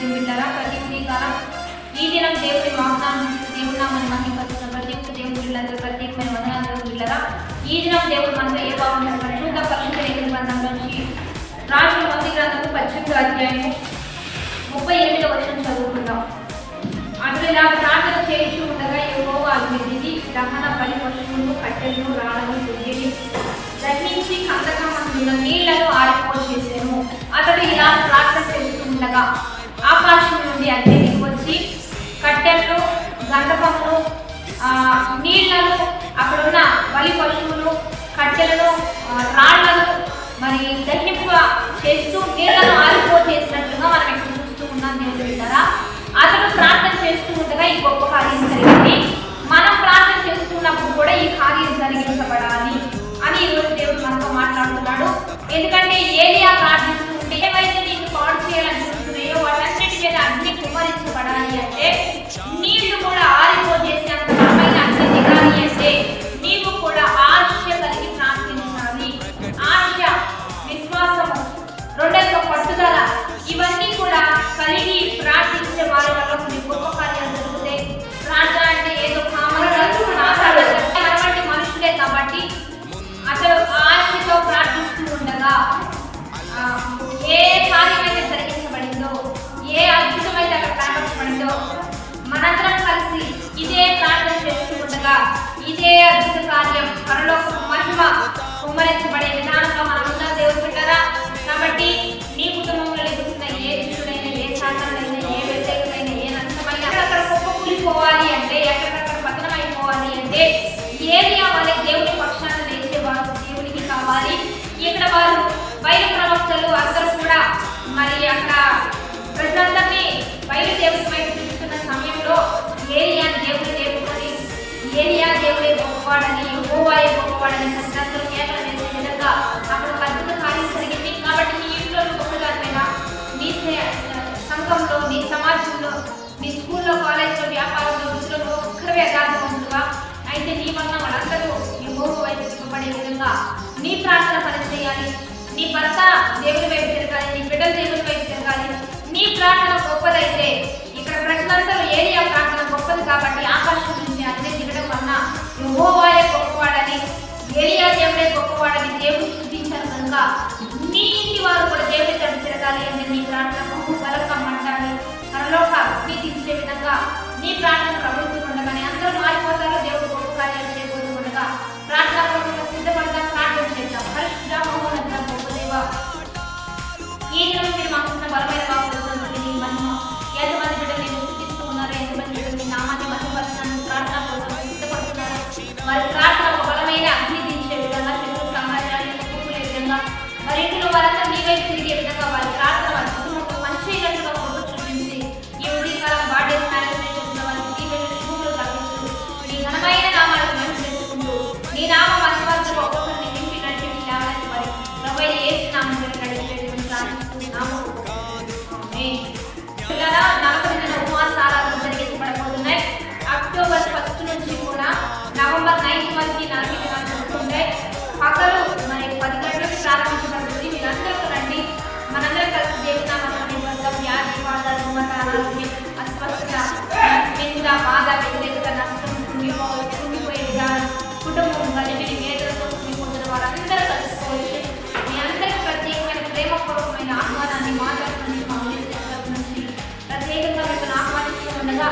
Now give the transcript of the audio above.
దేవుని బిడ్డలారా, ప్రతి ఉదయకాలం ఈ దినం దేవుని వాగ్దానం దేవుడు నామని మహిమపరుస్తున్న ప్రతి ఒక్క దేవుని బిడ్డలందరూ ప్రత్యేకమైన వందనాలు దేవుని బిడ్డలారా. ఈ దినం దేవుడు మనతో ఏ బాగుంటున్నారు చూద్దాం. పరిశుద్ధ లేఖన గ్రంథం నుంచి రాసిన మొదటి గ్రంథము 18వ అధ్యాయము 38వ వచనం చదువుకుందాం. అతడు ఇలా ప్రార్థన చేయించు ఉండగా యెహోవా అగ్నిని దహన బలి పశువులను కట్టెలను రాళ్ళను దున్నేది దహించి కందకమందున నీళ్లను ఆరిపోసేసాను. అతడు ఇలా ప్రార్థన చేస్తూ ఉండగా ఆకాశం నుండి అగ్ని వచ్చి కట్టెలను గంధకమును నీళ్లను అక్కడున్న బలి పశువులు కట్టెలను రాళ్లను మరి దహింప చేస్తూ నీళ్లను ఆరిపోచేసినట్లుగా మనం ఇక్కడ చూస్తూ ఉన్నాం. దేవుడు వింటారా, అతడు ప్రార్థన చేస్తూ ఉండగా ఈ గొప్ప కార్యం జరిగింది. మనం ప్రార్థన చేస్తున్నప్పుడు కూడా ఈ కార్యం జరిగించబడాలి అని ఈరోజు దేవుడు మనతో మాట్లాడుతున్నాడు. ఎందుకంటే ఏలియా ప్రార్థిస్తూ ఉంటే ఏవైతే నీకు పాడు చేయాలని చూస్తున్నాయో వాటన్నిటి మీద అగ్ని కుమరించబడాలి అంటే, నీళ్లు కూడా ఆరిపోజేసే అంత బలమైన అగ్ని దిగాలి అంటే నీవు కూడా ఆశ కలిగి ప్రార్థించాలి. ఆశ, విశ్వాసము, రెండవ పట్టుదల ఇవన్నీ కూడా కలిగి ప్రార్థించే వారి వల్ల కొన్ని గొప్ప కార్యాలు జరుగుతాయి. ప్రార్థన అంటే ఏదో మనవంటి మనుషులే కాబట్టి అసలు ఆశతో ప్రార్థిస్తూ ఉండగా ఏ కార్యమైతే జరిగించబడిందో, ఏ అద్భుతమైతే అక్కడ ప్రారంభించబడిందో మనందరం కలిసి ఇదే ప్రార్థన చేస్తూ ఉండగా ఇదే అద్భుత కార్యం పరలోక మహిమ కుమ్మరించబడే విధానంలో మనమందరం దేవుడు పెట్టారా. కాబట్టి నీ కుటుంబంలో ఎదుగుతున్న ఏ దుష్టుడైనా, ఏ సాధారణైనా, ఏ వ్యతిరేకమైన, ఏ నష్టమైన అక్కడ గొప్ప కూలిపోవాలి అంటే, ఎక్కడికక్కడ పతనమైపోవాలి అంటే ఏరియా వాళ్ళ దేవుని పక్షాన లేచేవారు దేవునికి కావాలి. ఇక్కడ వారు బయలు ప్రవక్తలు అందరూ కూడా మరి అక్కడ ప్రజలందరినీ బయలు దేవుని వైపు చూస్తున్న సమయంలో ఏలియాని దేవుడు లేపుకొని ఏలియా దేవుడే గొప్పవాడని, యెహోవాయే గొప్పవాడని ప్రజలందరూ కేకలు వేసే విధంగా అక్కడ ఒక అద్భుత కార్యం జరిగింది. కాబట్టి నీ ఇంట్లో గొప్పదానిపైన, నీ సంఘంలో, నీ సమాజంలో, నీ స్కూల్లో, కాలేజీలో, వ్యాపారంలో, వృత్తులలో ఒక్కరే యథార్థవంతులుగా అయితే నీ వల్ల వాళ్ళందరూ యెహోవా వైపు తిప్పబడే విధంగా నీ ప్రార్థన పనిచేయాలి. నీ భర్త దేవుని వైపు తిరగాలి, నీ బిడ్డలు దేవుని వైపు తిరగాలి. నీ ప్రార్థన గొప్పదైతే ఇక్కడ ప్రజలందరూ ఏరియా ప్రార్థన గొప్పది కాబట్టి ఆకాశం నుంచి అగ్ని దిగడం వలన యెహోవాయే గొప్పవాడని, ఏరియా దేవుడే గొప్పవాడని దేవుడు స్తుతించారు. కనుక నీ ఇంటి వారు కూడా దేవుడి తరపు తిరగాలి అంటే నీ ప్రార్థన బహు బలంగా మంటాలి. పరలోక అగ్ని తీర్చే విధంగా నీ ప్రార్థన ప్రభుత్వం ఉండగానే అందరూ మారిపోతారు. దేవుడు గొప్ప కార్యాలు చేయబోతూ ఉండగా ప్రార్థన ప్రభుత్వం సిద్ధపడగా ప్రార్థన చేద్దాం. పరిశుద్ధ మహోన్నత గొప్ప దేవ, ఈ దినం మీరు మాకు బలమైన వాగ్దానాలు నీ మహిమ ఎంతమంది బిడ్డలు నేను స్తుతిస్తూ ఉన్నారు, ఎంతమంది బిడ్డలు మీ నామాన్ని మహిమపరచడానికి ప్రార్థన కోసం సిద్ధపడుతున్నారు. వారి ప్రార్థన ఒక బలమైన అగ్ని తీర్చే విధంగా, శత్రు సామ్రాజ్యాన్ని కూకులే విధంగా, మరి ఇంటిలో వారంతా మీ వైపు తిరిగే విధంగా వారి ప్రార్థన వారి కుటుంబంలో మంచిగా కొడుకు చూపించి ఈ ఉదయకాలం బాడేస్ మేనేజ్మెంట్ వారికి దీవెన శుభములు కల్పిస్తూ నీ ఘనమైన నామాలకు మంచి తెలుసుకుంటూ నీ నామ మహిమతో ఒక్కొక్కరిని నింపి నడిపించి లేవాలని మరి ప్రభువైన యేసు నామములో నడిపేటువంటి ప్రార్థిస్తున్నాము. ఆమేన్. పిల్లలా 40 దినాల ఉపవాస ఆరాధనలు జరిగించబడబోతున్నాయి. అక్టోబర్ 1 నుంచి కూడా నవంబర్ 9 వరకు 40 దినాలు జరుగుతుంటాయి. పగలు మరి 10 గంటలకు ప్రారంభించబడుతుంది. మీరందరూ రండి, మనందరం కలిసి దేవుని నామములో నిబంధన వ్యాధి బాధలు అనారోగ్యం అస్వస్థత నింద బాధ వ్యతిరేకత నష్టం కుంగిపోయే విధానం కుటుంబం కలిపి వేదనతో కుంగిపోతున్న వారందరూ కలుసుకోవచ్చు. మీ అందరికీ ప్రత్యేకమైన ప్రేమపూర్వకమైన ఆహ్వానాన్ని మాట్లాడుతున్న నుంచి ప్రత్యేకంగా మిమ్మల్ని ఆహ్వానిస్తూ ఉండగా